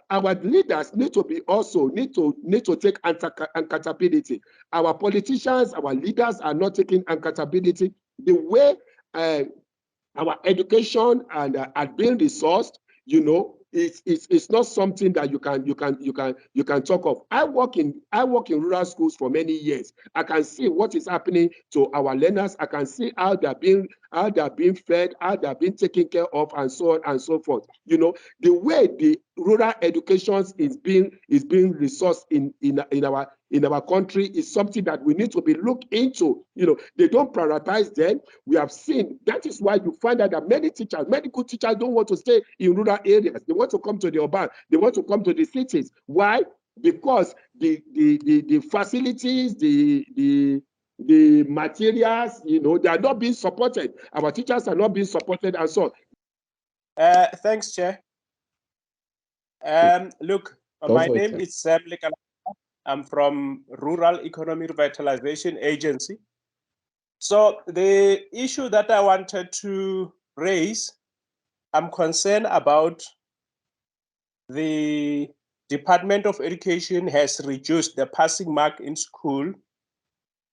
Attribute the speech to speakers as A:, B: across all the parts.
A: our leaders need to be also need to take accountability. Our politicians, our leaders are not taking accountability. The way our education and are being resourced, you know, it's not something that you can talk of. I work in rural schools for many years. I can see what is happening to our learners. I can see how they're being fed, how they're being taken care of, and so on and so forth. You know, the way the rural education is being resourced in our country is something that we need to be looked into. You know, they don't prioritize them. We have seen that is why you find out that many teachers, medical teachers, don't want to stay in rural areas. They want to come to the urban. They want to come to the cities. Why? Because the facilities, the materials, you know, they are not being supported. Our teachers are not being supported, and so.
B: Thanks, Chair. Look, my name is Sam Lekala. I'm from Rural Economy Revitalization Agency. So the issue that I wanted to raise, I'm concerned about the Department of Education has reduced the passing mark in school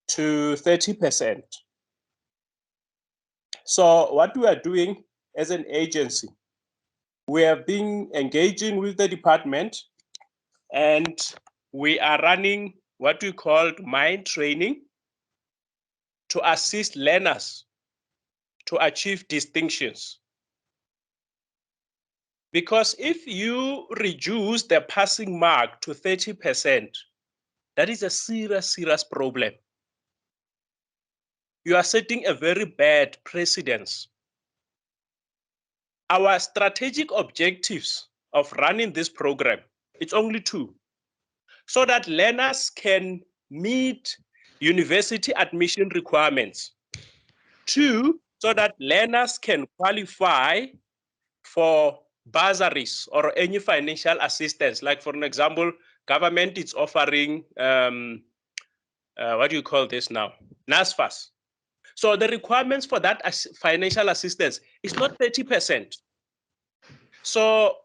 B: to 30%. So what we are doing as an agency, we have been engaging with the department, and we are running what we call mind training to assist learners to achieve distinctions. Because if you reduce the passing mark to 30%, that is a serious problem. You are setting a very bad precedence. Our strategic objectives of running this program, it's only two. So that learners can meet university admission requirements. Two, so that learners can qualify for bursaries or any financial assistance. Like for an example, government is offering, what do you call this now? NSFAS. So the requirements for that financial assistance is not 30%. So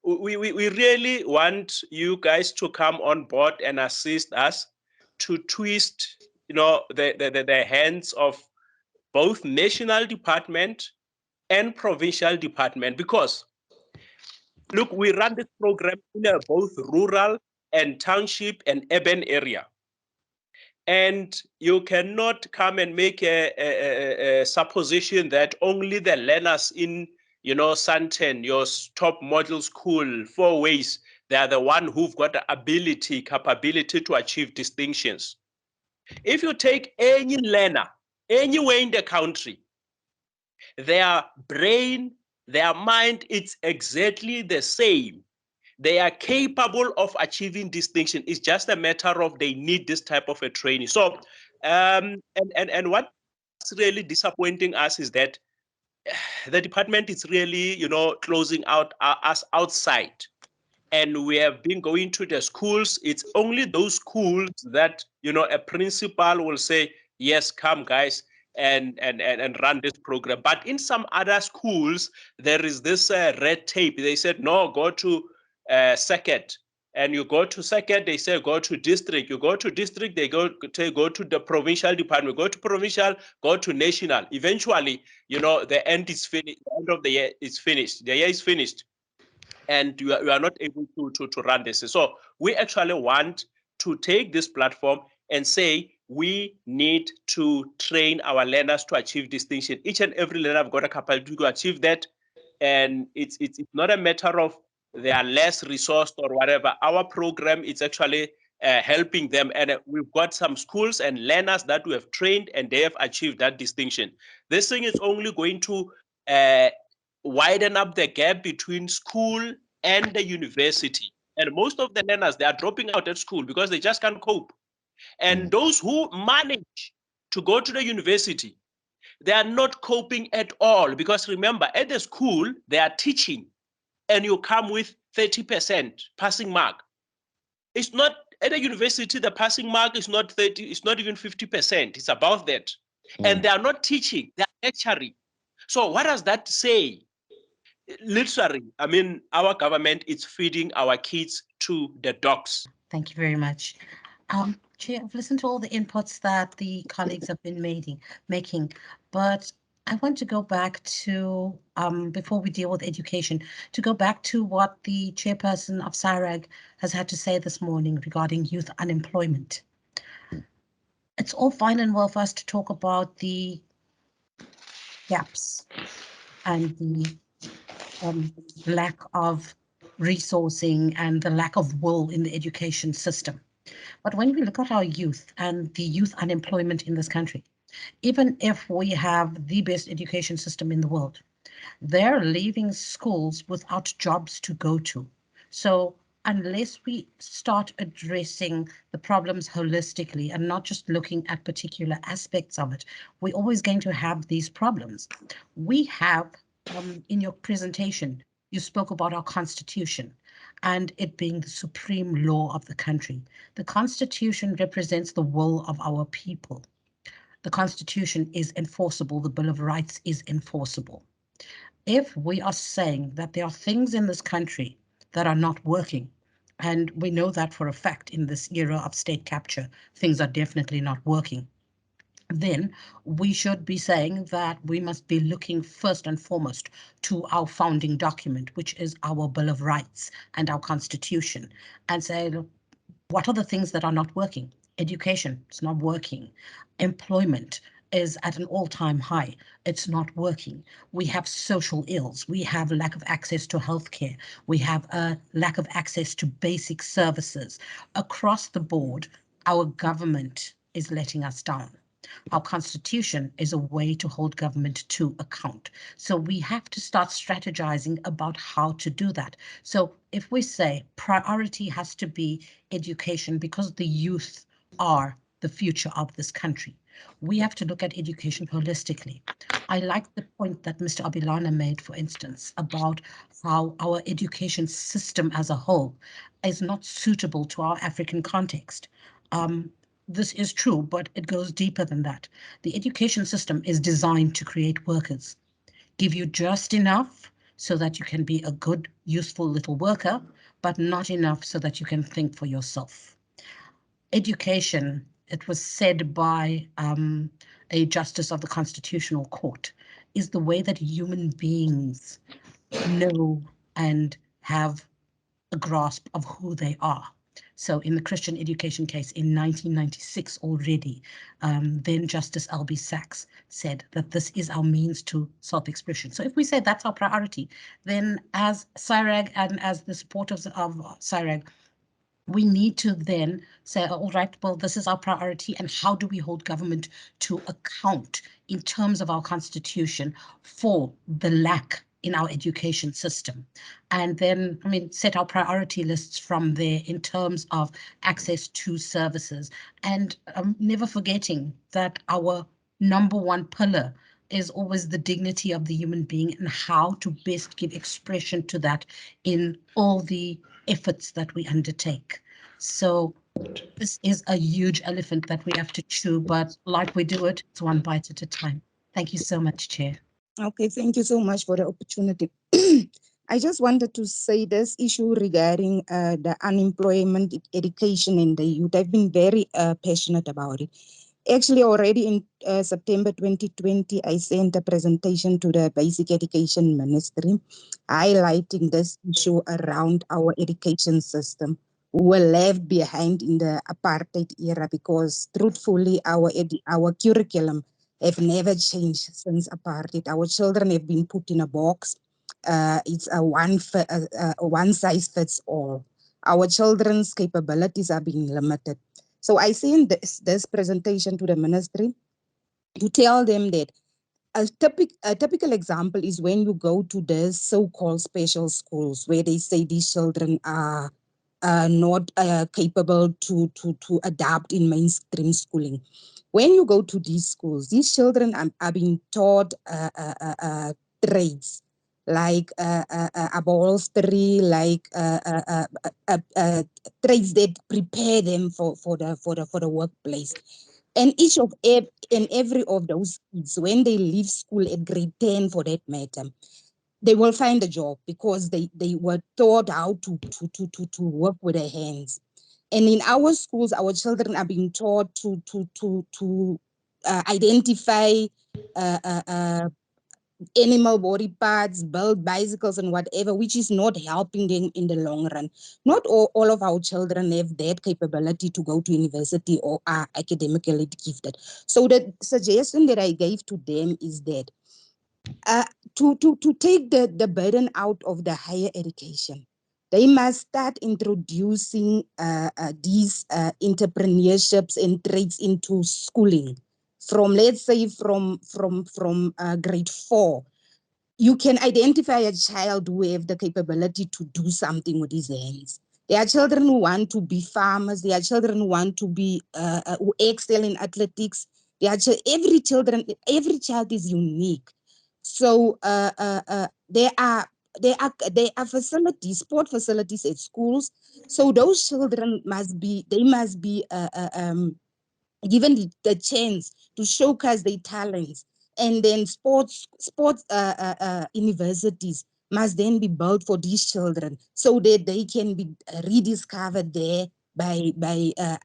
B: we really want you guys to come on board and assist us to twist, you know, the hands of both national department and provincial department, because look, we run this program in both rural and township and urban area. And you cannot come and make a supposition that only the learners in, you know, Santen, your top model school, 4 ways, they are the one who've got the ability, capability to achieve distinctions. If you take any learner, anywhere in the country, their brain, their mind, it's exactly the same. They are capable of achieving distinction. It's just a matter of they need this type of a training. So, and what's really disappointing us is that the department is really, you know, closing out us outside. And we have been going to the schools. It's only those schools that, you know, a principal will say, yes, come guys, and run this program. But in some other schools, there is this red tape. They said, no, go to second. And you go to second, they say go to district. You go to district, they go to the provincial department. Go to provincial, go to national. Eventually, you know, the end is finished. The end of the year is finished. The year is finished, and you are not able to run this. So we actually want to take this platform and say we need to train our learners to achieve distinction. Each and every learner have got a capacity to achieve that, and it's not a matter of they are less resourced or whatever. Our program is actually helping them, and we've got some schools and learners that we have trained, and they have achieved that distinction. This thing is only going to widen up the gap between school and the university. And most of the learners, they are dropping out at school because they just can't cope. And those who manage to go to the university, they are not coping at all, because remember, at the school, they are teaching and you come with 30% passing mark. It's not at the university, the passing mark is not 30, it's not even 50%. It's about that. And they are not teaching, they are lecturing. So what does that say? Literally, I mean, our government is feeding our kids to the dogs.
C: Thank you very much. Chair, I've listened to all the inputs that the colleagues have been making, but I want to go back to, before we deal with education, to go back to what the chairperson of SIRAG has had to say this morning regarding youth unemployment. It's all fine and well for us to talk about the gaps and the lack of resourcing and the lack of will in the education system. But when we look at our youth and the youth unemployment in this country, even if we have the best education system in the world, they're leaving schools without jobs to go to. So unless we start addressing the problems holistically and not just looking at particular aspects of it, we're always going to have these problems. We have, in your presentation, you spoke about our Constitution and it being the supreme law of the country. The Constitution represents the will of our people. The Constitution is enforceable. The Bill of Rights is enforceable. If we are saying that there are things in this country that are not working, and we know that for a fact in this era of state capture, things are definitely not working, then we should be saying that we must be looking first and foremost to our founding document, which is our Bill of Rights and our Constitution, and say, look, what are the things that are not working? Education is not working. Employment is at an all-time high. It's not working. We have social ills. We have lack of access to healthcare. We have a lack of access to basic services. Across the board, our government is letting us down. Our Constitution is a way to hold government to account. So we have to start strategizing about how to do that. So if we say priority has to be education because the youth are the future of this country, we have to look at education holistically. I like the point that Mr. Abilana made, for instance, about how our education system as a whole is not suitable to our African context. This is true, but it goes deeper than that. The education system is designed to create workers, give you just enough so that you can be a good, useful little worker, but not enough so that you can think for yourself. Education, it was said by a justice of the Constitutional Court, is the way that human beings know and have a grasp of who they are. So in the Christian education case in 1996 already, then Justice L.B. Sachs said that this is our means to self-expression. So if we say that's our priority, then as SIRAG and as the supporters of SIRAG, we need to then say, all right, well, this is our priority, and how do we hold government to account in terms of our Constitution for the lack in our education system? And then, I mean, set our priority lists from there in terms of access to services, and never forgetting that our number one pillar is always the dignity of the human being and how to best give expression to that in all the efforts that we undertake. So this is a huge elephant that we have to chew, but like we do it, it's one bite at a time. Thank you so much, Chair.
D: Okay, thank you so much for the opportunity. I just wanted to say this issue regarding the unemployment, education, and the youth. I've been very passionate about it. Actually, already in September 2020, I sent a presentation to the Basic Education Ministry highlighting this issue around our education system. We were left behind in the apartheid era because, truthfully, our curriculum have never changed since apartheid. Our children have been put in a box. It's a one size fits all. Our children's capabilities are being limited. So I sent this presentation to the ministry to tell them that a typical example is when you go to the so-called special schools where they say these children are not capable to adapt in mainstream schooling. When you go to these schools, these children are being taught trades like upholstery, like trades that prepare them for the workplace. And every of those kids, when they leave school at grade 10 for that matter, they will find a job because they were taught how to work with their hands. And in our schools, our children are being taught to identify animal body parts, build bicycles and whatever, which is not helping them in the long run. Not all of our children have that capability to go to university or are academically gifted. So the suggestion that I gave to them is that to take the burden out of the higher education, they must start introducing these entrepreneurships and trades into schooling. From, let's say, from grade 4, you can identify a child who have the capability to do something with his hands. There are children who want to be farmers. There are children who want to be who excel in athletics. Every child is unique. So there are facilities, sport facilities at schools. So those children must be given the chance to showcase their talents. And then sports universities must then be built for these children so that they can be rediscovered there by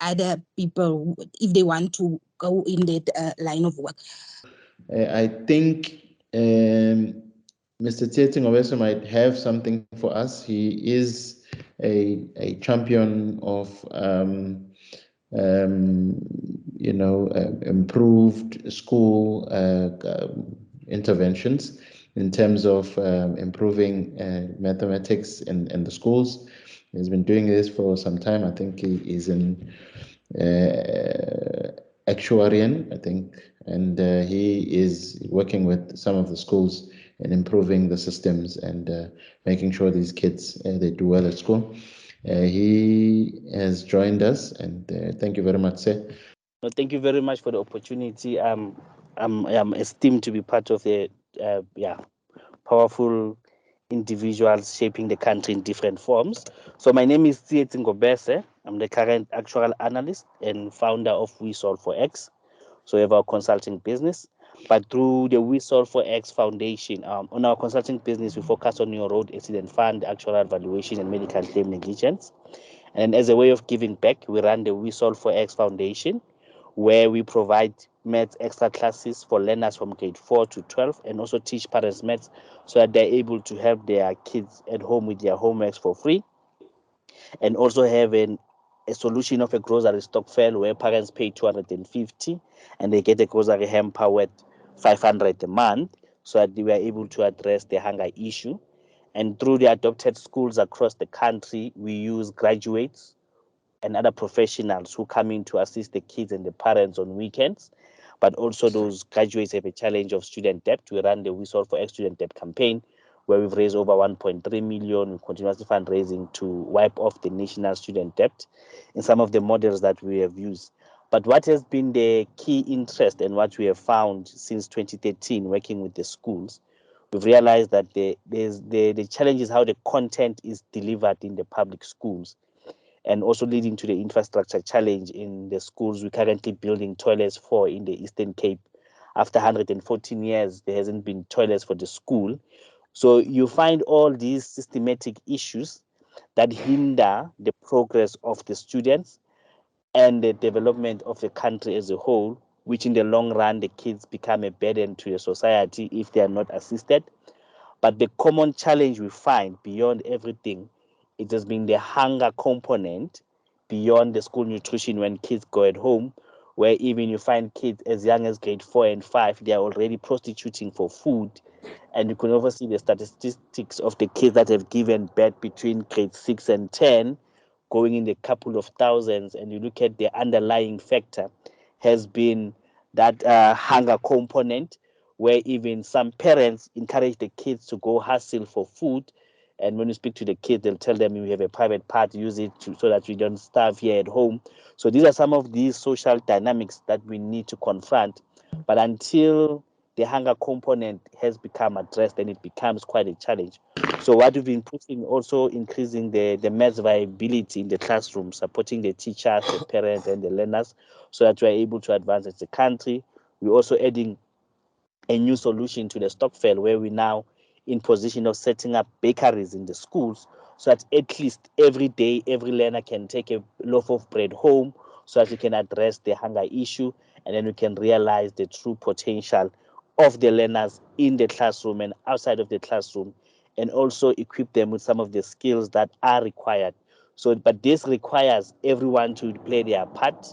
D: other people if they want to go in that line of work.
E: I think Mr. Tieting Oweso might have something for us. He is a champion of improved school interventions in terms of improving mathematics in the schools. He's been doing this for some time. I think he is an actuarian, I think, and he is working with some of the schools in improving the systems and making sure these kids they do well at school. He has joined us, and thank you very much, sir.
F: No, thank you very much for the opportunity. I'm esteemed to be part of the powerful individuals shaping the country in different forms. So my name is Tieting Ngobese. I'm the current actual analyst and founder of We Solve for X. So we have our consulting business. But through the We Solve for X Foundation, on our consulting business, we focus on your road accident fund, actual valuation, and medical claim negligence. And as a way of giving back, we run the We Solve for X Foundation, where we provide maths extra classes for learners from grade 4 to 12 and also teach parents maths so that they're able to help their kids at home with their homeworks for free, and also have a solution of a grocery stock fair where parents pay 250 and they get a grocery hamper worth 500 a month so that they were able to address the hunger issue. And through the adopted schools across the country, we use graduates and other professionals who come in to assist the kids and the parents on weekends. But also those graduates have a challenge of student debt. We run the We Solve for X Student Debt campaign, where we've raised over 1.3 million. We're continuously fundraising to wipe off the national student debt in some of the models that we have used. But what has been the key interest and what we have found since 2013 working with the schools, we've realized that the challenge is how the content is delivered in the public schools, and also leading to the infrastructure challenge in the schools we're currently building toilets for in the Eastern Cape. After 114 years, there hasn't been toilets for the school. So you find all these systematic issues that hinder the progress of the students and the development of the country as a whole, which in the long run, the kids become a burden to the society if they are not assisted. But the common challenge we find beyond everything, it has been the hunger component beyond the school nutrition when kids go at home, where even you find kids as young as grade 4 and 5, they are already prostituting for food. And you can also see the statistics of the kids that have given birth between grade 6 and 10 going in the couple of thousands. And you look at the underlying factor has been that hunger component, where even some parents encourage the kids to go hustle for food. And when you speak to the kids, they'll tell them we have a private part, use it so that we don't starve here at home. So these are some of these social dynamics that we need to confront. But until the hunger component has become addressed, then it becomes quite a challenge. So what we've been pushing, also increasing the maths viability in the classroom, supporting the teachers, the parents, and the learners, so that we're able to advance as a country. We're also adding a new solution to the stock fail, where we now in position of setting up bakeries in the schools, so that at least every day every learner can take a loaf of bread home, so that we can address the hunger issue, and then we can realize the true potential of the learners in the classroom and outside of the classroom, and also equip them with some of the skills that are required. So, but this requires everyone to play their part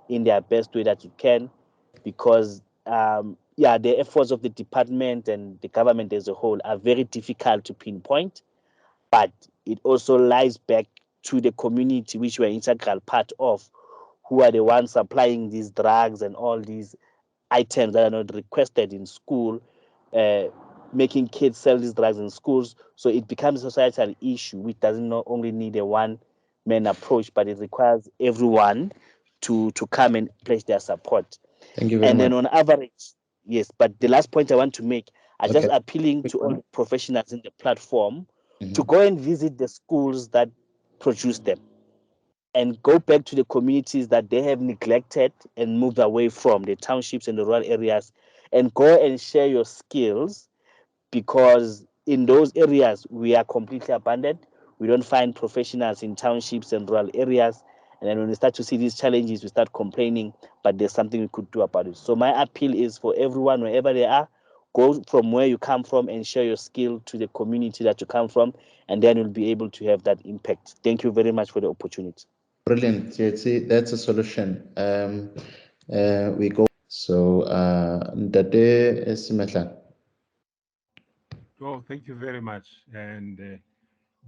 F: in their best way that you can, because yeah, the efforts of the department and the government as a whole are very difficult to pinpoint, but it also lies back to the community which we're integral part of, who are the ones supplying these drugs and all these items that are not requested in school, making kids sell these drugs in schools. So it becomes a societal issue which doesn't not only need a one-man approach, but it requires everyone to come and pledge their support.
E: Thank you very
F: And
E: much.
F: then on average, yes, but the last point I want to make, I just
E: Okay.
F: appealing to all the professionals in the platform to
E: Mhm.
F: go and visit the schools that produce them, and go back to the communities that they have neglected and moved away from, the townships and the rural areas, and go and share your skills, because in those areas we are completely abandoned. We don't find professionals in townships and rural areas. And then when we start to see these challenges, we start complaining, but there's something we could do about it. So my appeal is for everyone, wherever they are, go from where you come from and share your skill to the community that you come from, and then you'll be able to have that impact. Thank you very much for the opportunity.
E: Brilliant. Yeah, see, that's a solution. We go. So, Ndade Simetla.
G: Oh, thank you very much. And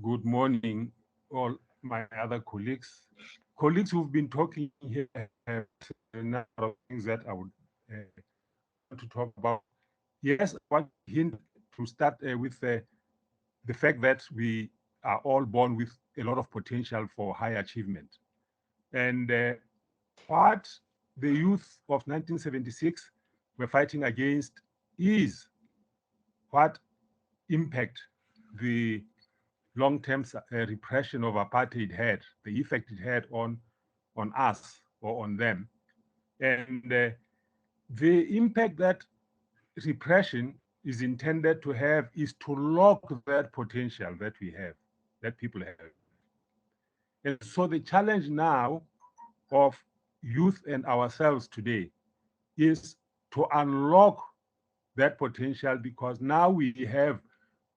G: good morning, all my other colleagues. Colleagues who've been talking here have a number of things that I would want to talk about. Yes, I want to hint to start with the fact that we are all born with a lot of potential for high achievement. And what the youth of 1976 were fighting against is what impact the long-term repression of apartheid had, the effect it had on us or on them. And the impact that repression is intended to have is to lock that potential that we have, that people have. And so the challenge now of youth and ourselves today is to unlock that potential, because now we have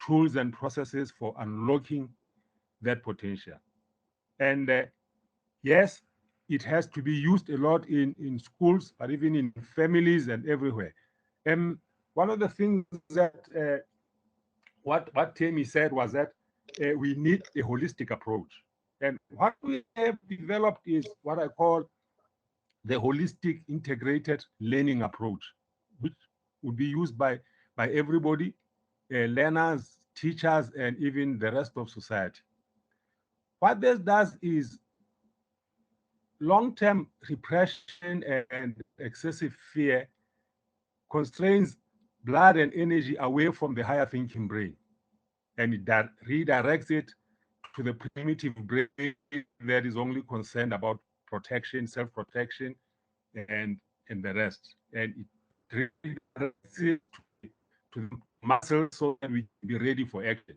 G: tools and processes for unlocking that potential. And yes, it has to be used a lot in schools, but even in families and everywhere. One of the things that what Tammy said was that we need a holistic approach. And what we have developed is what I call the holistic integrated learning approach, which would be used by everybody, learners, teachers, and even the rest of society. What this does is long-term repression and excessive fear constrains blood and energy away from the higher thinking brain, and it redirects it to the primitive brain that is only concerned about protection, self-protection, and the rest. And it redirects it to the muscles so that we can be ready for action.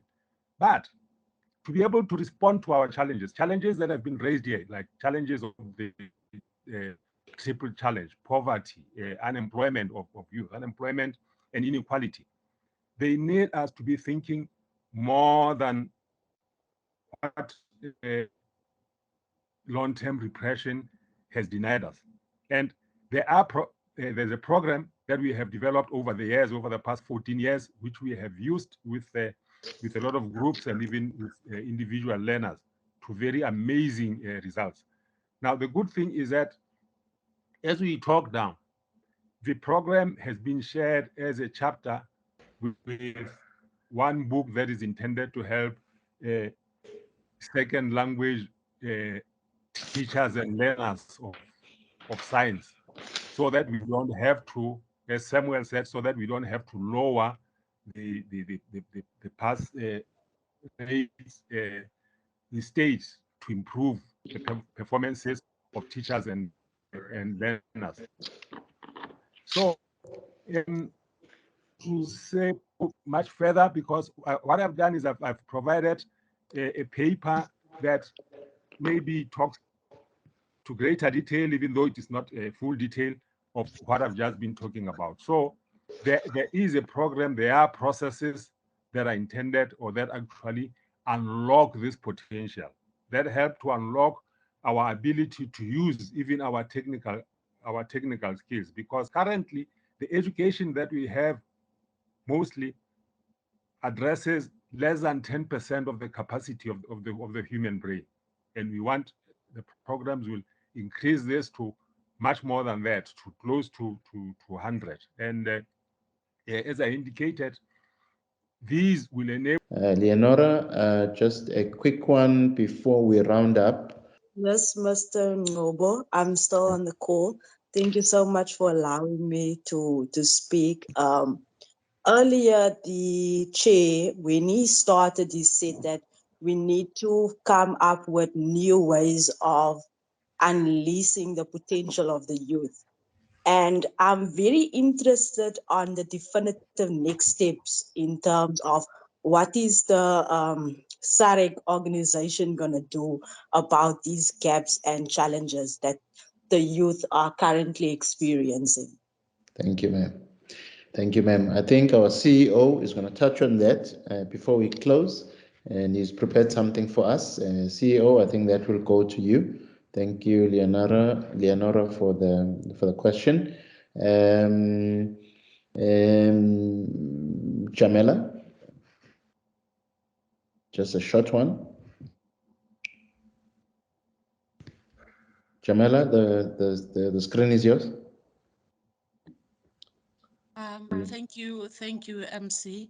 G: But to be able to respond to our challenges that have been raised here, like challenges of the triple challenge, poverty, unemployment of youth, unemployment and inequality, they need us to be thinking more than what long-term repression has denied us. And there's a program that we have developed over the years, over the past 14 years, which we have used with a lot of groups and even with individual learners to very amazing results. Now, the good thing is that as we talk now, the program has been shared as a chapter with one book that is intended to help second language teachers and learners of science, so that we don't have to, as Samuel said, so that we don't have to lower the pass rates, the stage to improve the performances of teachers and learners. So to say much further because what I've done is I've provided a paper that maybe talks to greater detail, even though it is not a full detail of what I've just been talking about. So there is a program, there are processes that are intended or that actually unlock this potential, that help to unlock our ability to use even our technical skills. Because currently the education that we have mostly addresses less than 10% of the capacity of the human brain. And we want the programs will increase this to much more than that, to close to 100. And as I indicated, these will enable.
E: Leonora, just a quick one before we round up.
H: Yes, Mr. Ngobo, I'm still on the call. Thank you so much for allowing me to speak. Earlier, the chair, when he started, he said that we need to come up with new ways of unleashing the potential of the youth. And I'm very interested on the definitive next steps in terms of what is the SAREC organization going to do about these gaps and challenges that the youth are currently experiencing.
E: Thank you, ma'am. Thank you, ma'am. I think our CEO is going to touch on that before we close, and he's prepared something for us. CEO, I think that will go to you. Thank you, Leonora, for the question. Jamela, just a short one. Jamela, the screen is yours.
I: Thank you, MC.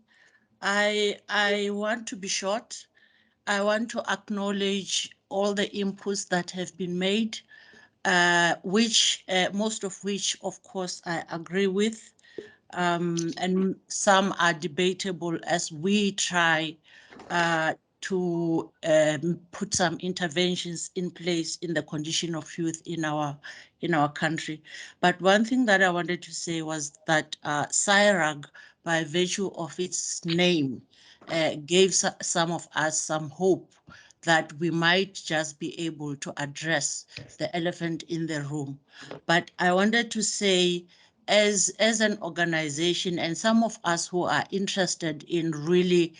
I: I want to be short. I want to acknowledge all the inputs that have been made, most of which, of course, I agree with, and some are debatable as we try to put some interventions in place in the condition of youth in our country. But one thing that I wanted to say was that SIRAG, by virtue of its name, gave some of us some hope that we might just be able to address the elephant in the room. But I wanted to say, as an organization, and some of us who are interested in really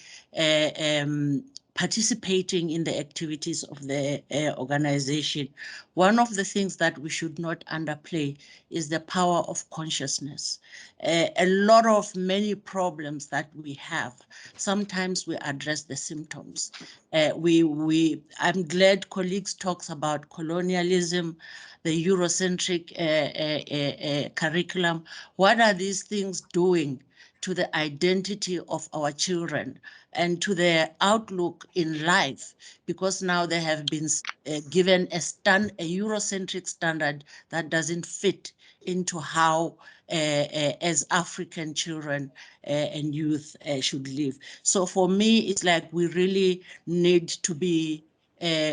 I: participating in the activities of the organization, one of the things that we should not underplay is the power of consciousness. A lot of many problems that we have, sometimes we address the symptoms. I'm glad colleagues talks about colonialism, the Eurocentric curriculum. What are these things doing to the identity of our children and to their outlook in life? Because now they have been given a Eurocentric standard that doesn't fit into how as African children and youth should live. So for me, it's like we really need to be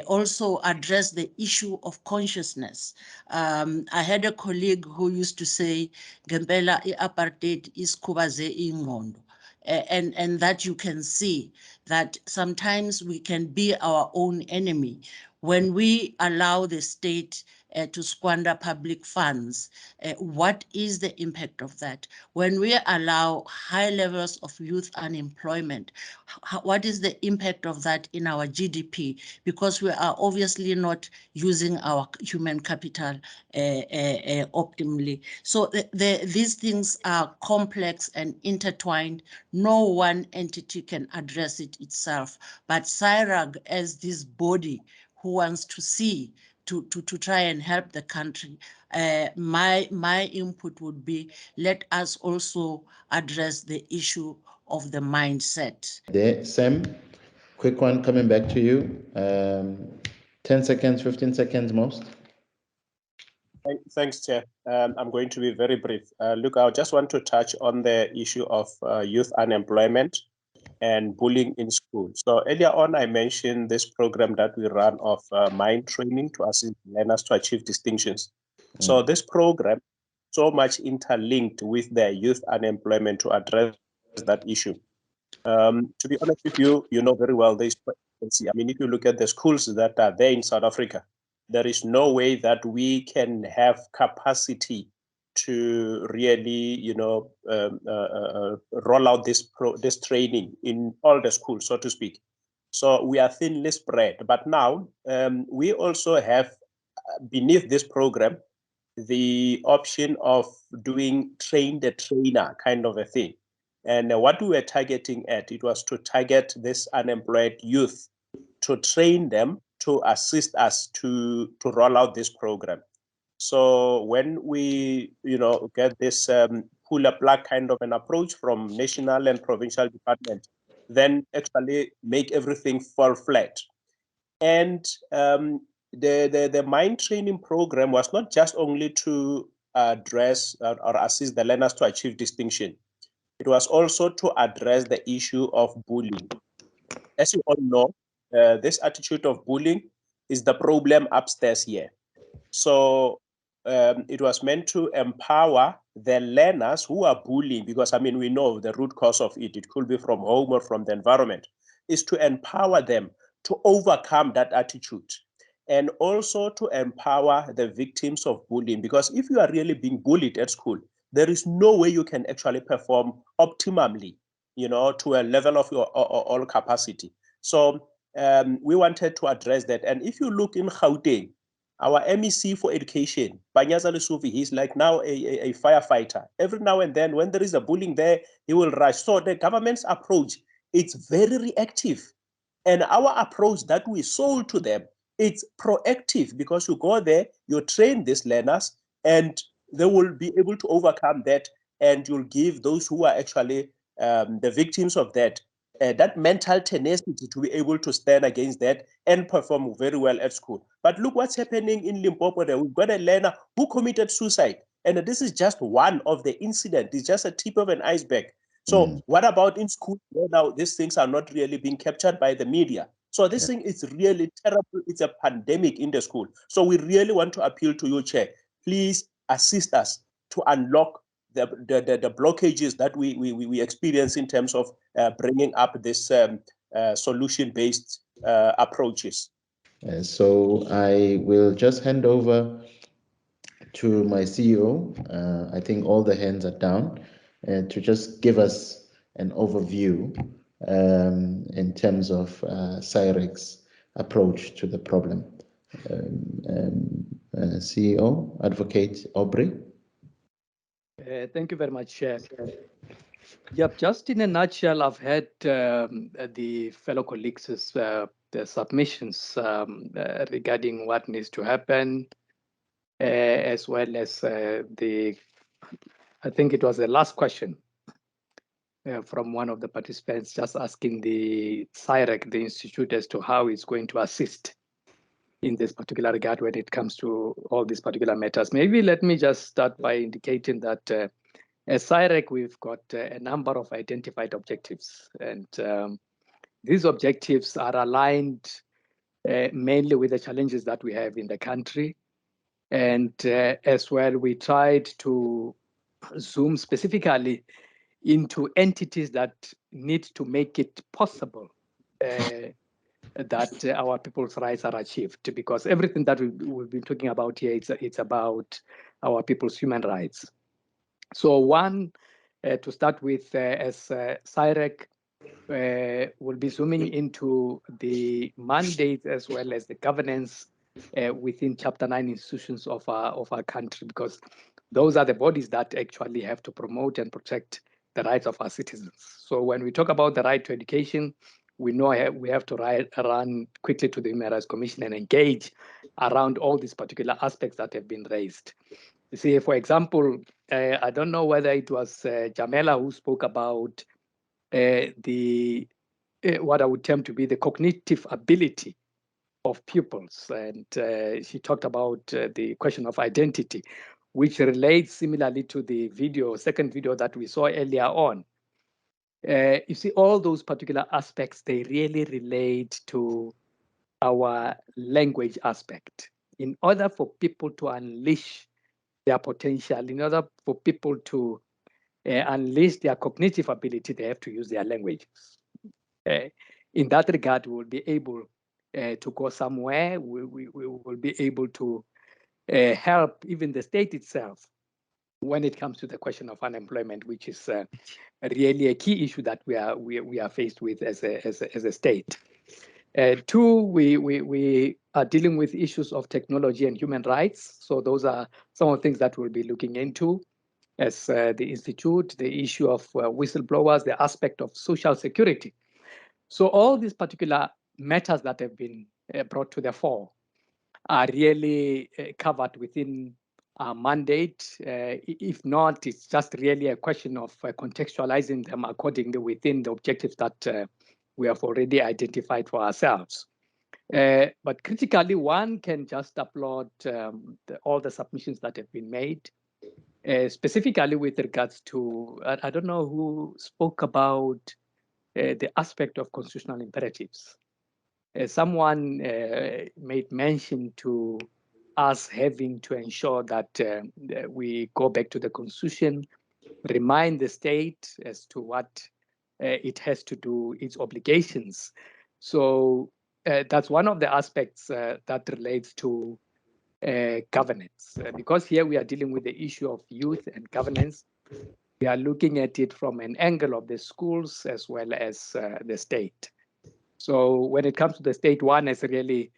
I: also address the issue of consciousness. I had a colleague who used to say, Gembela apartheid is kubaze ingqondo. And that you can see that sometimes we can be our own enemy when we allow the state to squander public funds. What is the impact of that? When we allow high levels of youth unemployment, what is the impact of that in our GDP? Because we are obviously not using our human capital optimally. So these things are complex and intertwined. No one entity can address it itself, but SIRAG as this body who wants to see to try and help the country. My input would be, let us also address the issue of the mindset.
E: There, Sam, quick one coming back to you. 10 seconds, 15 seconds most.
B: Thanks, Chair. I'm going to be very brief. Look, I just want to touch on the issue of youth unemployment and bullying in school. So earlier on, I mentioned this program that we run of mind training to assist learners to achieve distinctions. So this program so much interlinked with the youth unemployment to address that issue. To be honest with you, you know very well this. I mean, if you look at the schools that are there in South Africa, there is no way that we can have capacity to really, roll out this training in all the schools, so to speak. So we are thinly spread. But now we also have beneath this program the option of doing train the trainer kind of a thing. And what we were targeting at, it was to target this unemployed youth, to train them to assist us to roll out this program. So when we, get this pull a plug kind of an approach from national and provincial department, then actually make everything fall flat. And the mind training program was not just only to address or assist the learners to achieve distinction. It was also to address the issue of bullying. As you all know, this attitude of bullying is the problem upstairs here. So it was meant to empower the learners who are bullying, because I mean, we know the root cause of it. It could be from home or from the environment, is to empower them to overcome that attitude, and also to empower the victims of bullying. Because if you are really being bullied at school, there is no way you can actually perform optimally, to a level of your all capacity. So we wanted to address that. And if you look in Gauteng, our MEC for education, Panyaza Lesufi, he's like now a firefighter. Every now and then, when there is a bullying there, he will rush. So the government's approach, it's very reactive. And our approach that we sold to them, it's proactive, because you go there, you train these learners, and they will be able to overcome that, and you'll give those who are actually the victims of that mental tenacity to be able to stand against that and perform very well at school. But look what's happening in Limpopo there. We've got a learner who committed suicide. And this is just one of the incidents. It's just a tip of an iceberg. So what about in school where now these things are not really being captured by the media? So this thing is really terrible. It's a pandemic in the school. So we really want to appeal to you, Chair. Please assist us to unlock the blockages that we experience in terms of bringing up this solution-based approaches.
E: So I will just hand over to my CEO. I think all the hands are down, to just give us an overview in terms of CYREC's approach to the problem. CEO, Advocate Aubrey.
J: Thank you very much, Chair. Yep, just in a nutshell, I've had the fellow colleagues' the submissions regarding what needs to happen, as well as I think it was the last question from one of the participants, just asking the CYREC, the institute, as to how it's going to assist in this particular regard when it comes to all these particular matters. Maybe let me just start by indicating that as CYREC, we've got a number of identified objectives, and these objectives are aligned mainly with the challenges that we have in the country. And as well, we tried to zoom specifically into entities that need to make it possible that our people's rights are achieved, because everything that we've been talking about here, it's about our people's human rights. So one, to start with, as CYREC will be zooming into the mandate as well as the governance within Chapter 9 institutions of our country, because those are the bodies that actually have to promote and protect the rights of our citizens. So when we talk about the right to education, we know we have to run quickly to the Human Rights Commission and engage around all these particular aspects that have been raised. You see, for example, I don't know whether it was Jamela who spoke about what I would term to be the cognitive ability of pupils. And she talked about the question of identity, which relates similarly to the second video that we saw earlier on. You see, all those particular aspects, they really relate to our language aspect. In order for people to unleash their potential, in order for people to unleash their cognitive ability, they have to use their languages. In that regard, we will be able to go somewhere. We will be able to help even the state itself when it comes to the question of unemployment, which is really a key issue that we are faced with as a state. Two, we are dealing with issues of technology and human rights. So those are some of the things that we'll be looking into as the Institute, the issue of whistleblowers, the aspect of social security. So all these particular matters that have been brought to the fore are really covered within our mandate. If not, it's just really a question of contextualizing them accordingly within the objectives that we have already identified for ourselves. But critically, one can just applaud all the submissions that have been made, specifically with regards to, I don't know who spoke about the aspect of constitutional imperatives. Someone made mention to us having to ensure that we go back to the Constitution, remind the state as to what it has to do, its obligations. So that's one of the aspects that relates to governance. Because here we are dealing with the issue of youth and governance. We are looking at it from an angle of the schools as well as the state. So when it comes to the state, one has really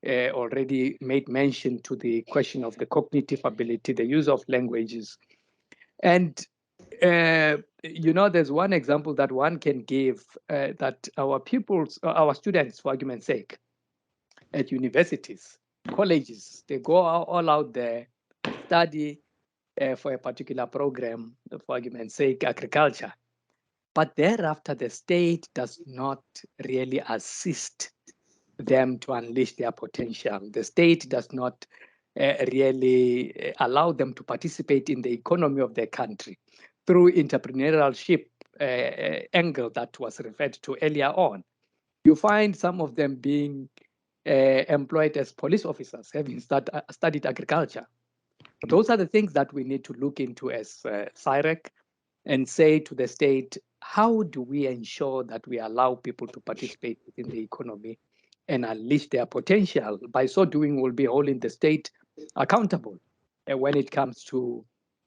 J: already made mention to the question of the cognitive ability, the use of languages. And, there's one example that one can give that our pupils, our students, for argument's sake, at universities, colleges, they go all out there, study for a particular program, for argument's sake, agriculture. But thereafter, the state does not really assist them to unleash their potential. The state does not really allow them to participate in the economy of their country through entrepreneurship angle that was referred to earlier on. You find some of them being employed as police officers, having studied agriculture. Those are the things that we need to look into as CIREC and say to the state, how do we ensure that we allow people to participate in the economy and unleash their potential? By so doing, we'll be holding the state accountable when it comes to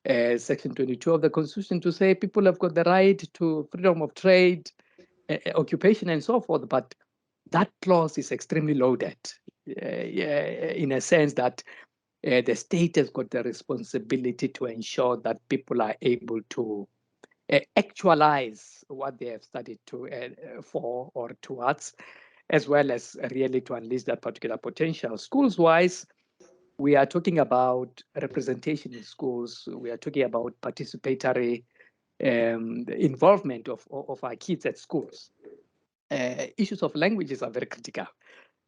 J: Section 22 of the Constitution to say people have got the right to freedom of trade, occupation, and so forth. But that clause is extremely loaded in a sense that the state has got the responsibility to ensure that people are able to actualize what they have studied for or towards, as well as really to unleash that particular potential. Schools-wise, we are talking about representation in schools. We are talking about participatory involvement of our kids at schools. Issues of languages are very critical.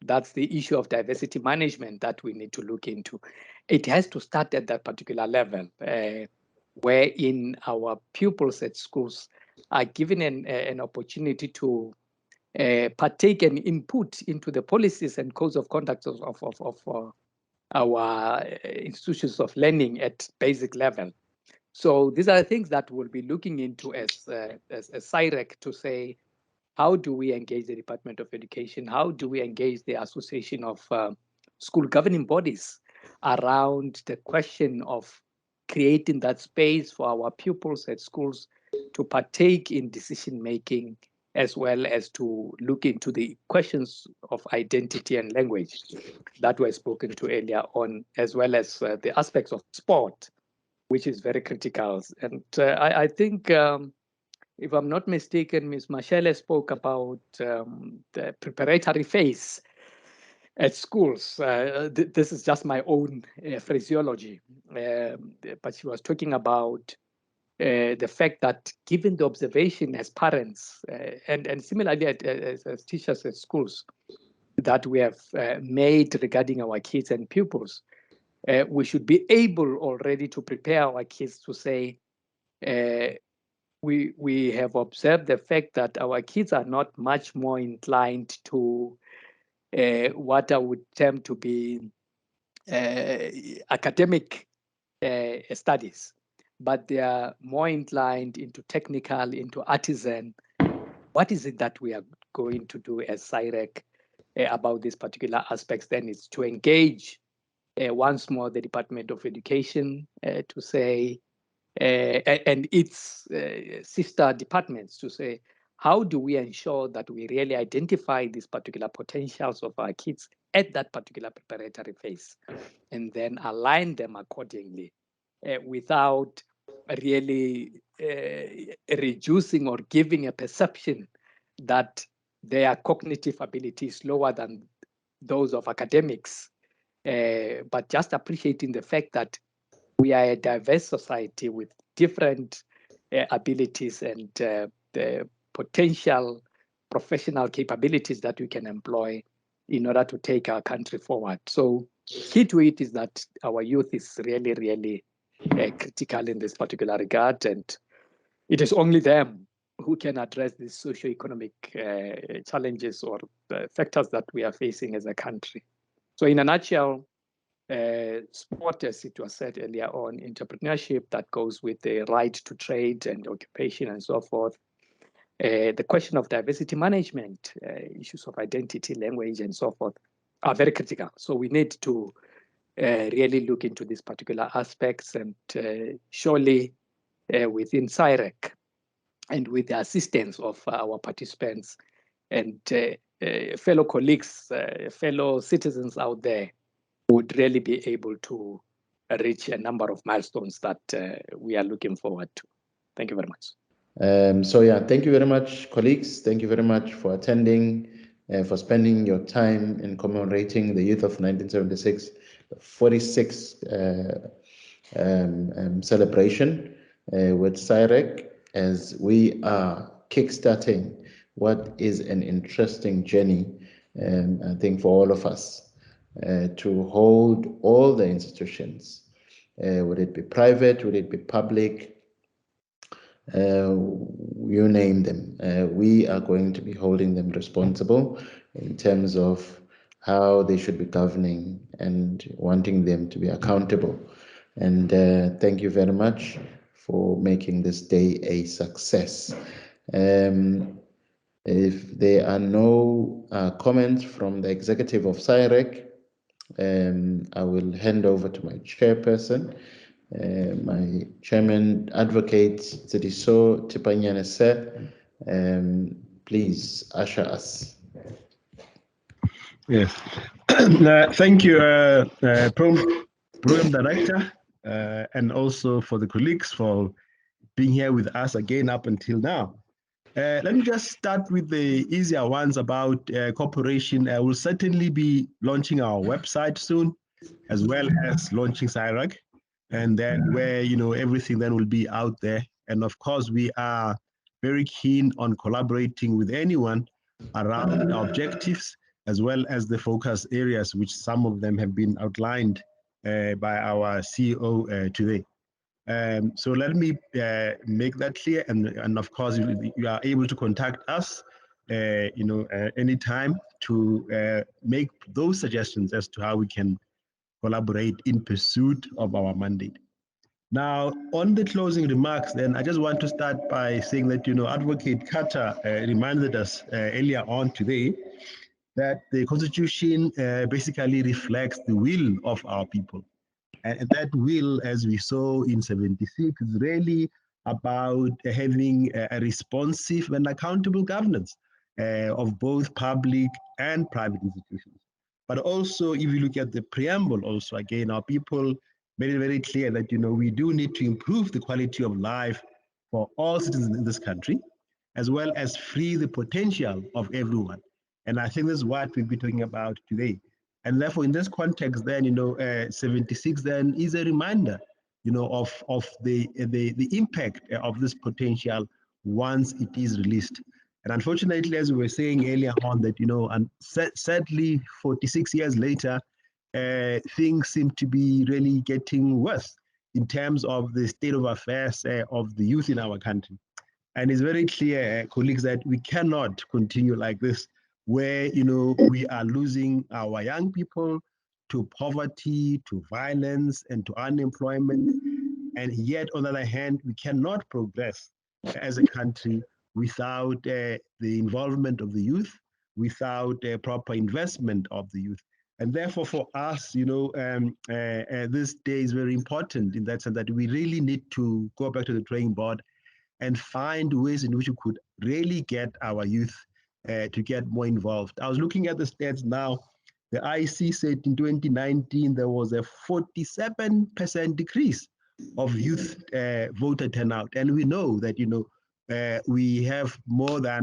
J: That's the issue of diversity management that we need to look into. It has to start at that particular level, wherein our pupils at schools are given an opportunity to partake and input into the policies and codes of conduct of our institutions of learning at basic level. So these are the things that we'll be looking into as CIREC to say, how do we engage the Department of Education? How do we engage the Association of School Governing Bodies around the question of creating that space for our pupils at schools to partake in decision making, as well as to look into the questions of identity and language that were spoken to earlier on, as well as the aspects of sport, which is very critical. And I think if I'm not mistaken, Ms. Mashele spoke about the preparatory phase at schools. This is just my own phraseology, but she was talking about the fact that given the observation as parents and similarly as teachers at schools that we have made regarding our kids and pupils, we should be able already to prepare our kids to say, we have observed the fact that our kids are not much more inclined to what I would term to be academic studies. but they are more inclined into technical, into artisan. What is it that we are going to do as SIREC about these particular aspects? Then is to engage once more the Department of Education to say, and its sister departments to say, how do we ensure that we really identify these particular potentials of our kids at that particular preparatory phase, and then align them accordingly without really reducing or giving a perception that their cognitive ability is lower than those of academics, but just appreciating the fact that we are a diverse society with different abilities and the potential professional capabilities that we can employ in order to take our country forward. So key to it is that our youth is really, really critical in this particular regard, and it is only them who can address these socioeconomic challenges or factors that we are facing as a country. So in a nutshell, sport, as it was said earlier on, entrepreneurship that goes with the right to trade and occupation and so forth. The question of diversity management, issues of identity, language, and so forth are very critical. So we need to really look into these particular aspects, and surely within SIREC and with the assistance of our participants and fellow colleagues, fellow citizens out there, would really be able to reach a number of milestones that we are looking forward to. Thank you very much.
E: So yeah, thank you very much, colleagues. Thank you very much for attending, for spending your time in commemorating the youth of 1976, the 46th celebration with SIREC, as we are kickstarting what is an interesting journey, I think, for all of us. To hold all the institutions, would it be private, would it be public, you name them, we are going to be holding them responsible in terms of how they should be governing and wanting them to be accountable. And thank you very much for making this day a success. If there are no comments from the executive of SIREC, I will hand over to my chairperson, my chairman, Advocate Tsidiso Tipanyane. Please usher us.
K: Yes. Thank you, Program Director, and also for the colleagues for being here with us again up until now. Let me just start with the easier ones about cooperation. We'll certainly be launching our website soon, as well as launching SIREC, and then where everything then will be out there. And of course, we are very keen on collaborating with anyone around our objectives, as well as the focus areas, which some of them have been outlined by our CEO today. So let me make that clear, and of course you are able to contact us, anytime to make those suggestions as to how we can collaborate in pursuit of our mandate. Now, on the closing remarks, then I just want to start by saying that Advocate Carter reminded us earlier on today that the Constitution basically reflects the will of our people. And that will, as we saw in 76, is really about having a responsive and accountable governance of both public and private institutions. But also, if you look at the preamble, also, again, our people made it very clear that, we do need to improve the quality of life for all citizens in this country, as well as free the potential of everyone. And I think this is what we'll be talking about today. And therefore, in this context, then, 76 then is a reminder, of the impact of this potential once it is released. And unfortunately, as we were saying earlier on, that, and sadly, 46 years later, things seem to be really getting worse in terms of the state of affairs of the youth in our country. And it's very clear, colleagues, that we cannot continue like this, where we are losing our young people to poverty, to violence, and to unemployment. And yet, on the other hand, we cannot progress as a country without the involvement of the youth, without proper investment of the youth. And therefore, for us, this day is very important in that sense that we really need to go back to the drawing board and find ways in which we could really get our youth to get more involved. I was looking at the stats now. The IC said in 2019, there was a 47% decrease of youth voter turnout. And we know that, we have more than,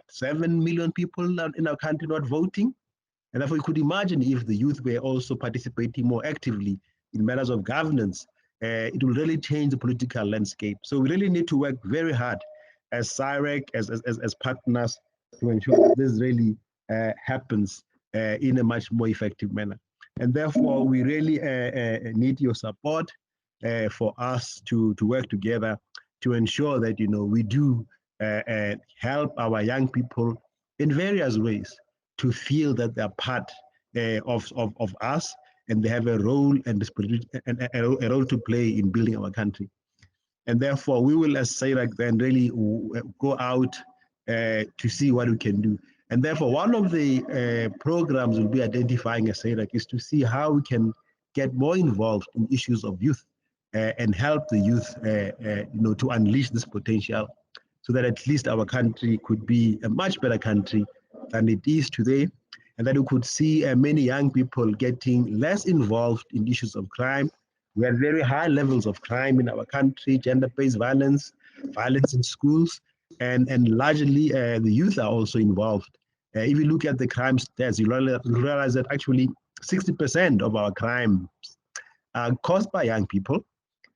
K: 7 million people in our country not voting. And therefore, you could imagine if the youth were also participating more actively in matters of governance, it will really change the political landscape. So we really need to work very hard as CIREC, as partners, to ensure that this really happens in a much more effective manner. And therefore, we really need your support for us to work together to ensure that, we do help our young people in various ways to feel that they're part of us and they have a role and a role to play in building our country. And therefore, we will, as CIREC, then really go out to see what we can do. And therefore, one of the programs we'll be identifying as CIREC is to see how we can get more involved in issues of youth and help the youth, to unleash this potential so that at least our country could be a much better country than it is today, and that we could see many young people getting less involved in issues of crime. We have very high levels of crime in our country, gender-based violence, violence in schools, and largely the youth are also involved. If you look at the crime stats, you realize that actually 60% of our crimes are caused by young people,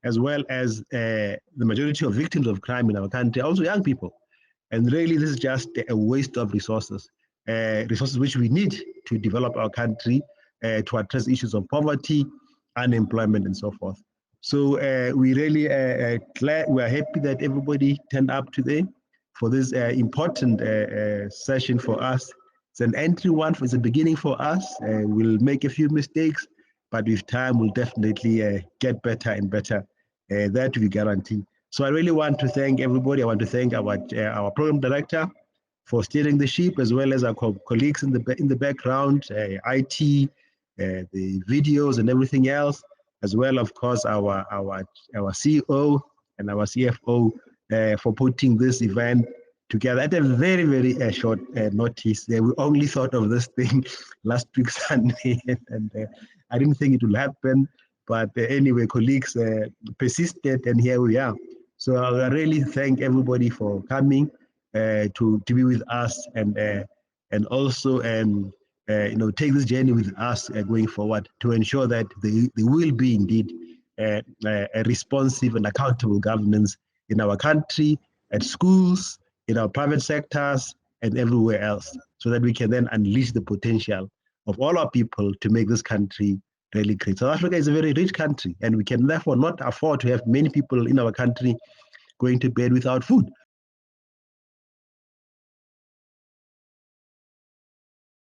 K: as well as the majority of victims of crime in our country are also young people. And really, this is just a waste of resources, resources which we need to develop our country, to address issues of poverty, unemployment, and so forth. So we really we are happy that everybody turned up today for this important session for us. It's an entry one, it's a beginning for us. We'll make a few mistakes, but with time, we'll definitely get better and better. That we guarantee. So I really want to thank everybody. I want to thank our program director for steering the ship, as well as our colleagues in the background, IT, the videos and everything else, as well, of course, our CEO and our CFO for putting this event together at a very, very short notice. We only thought of this thing last week Sunday, and I didn't think it would happen. But anyway, colleagues persisted, and here we are. So I really thank everybody for coming to be with us, and also take this journey with us going forward to ensure that there will be indeed a responsive and accountable governance in our country, at schools, in our private sectors, and everywhere else, so that we can then unleash the potential of all our people to make this country really great. South Africa is a very rich country, and we can therefore not afford to have many people in our country going to bed without food.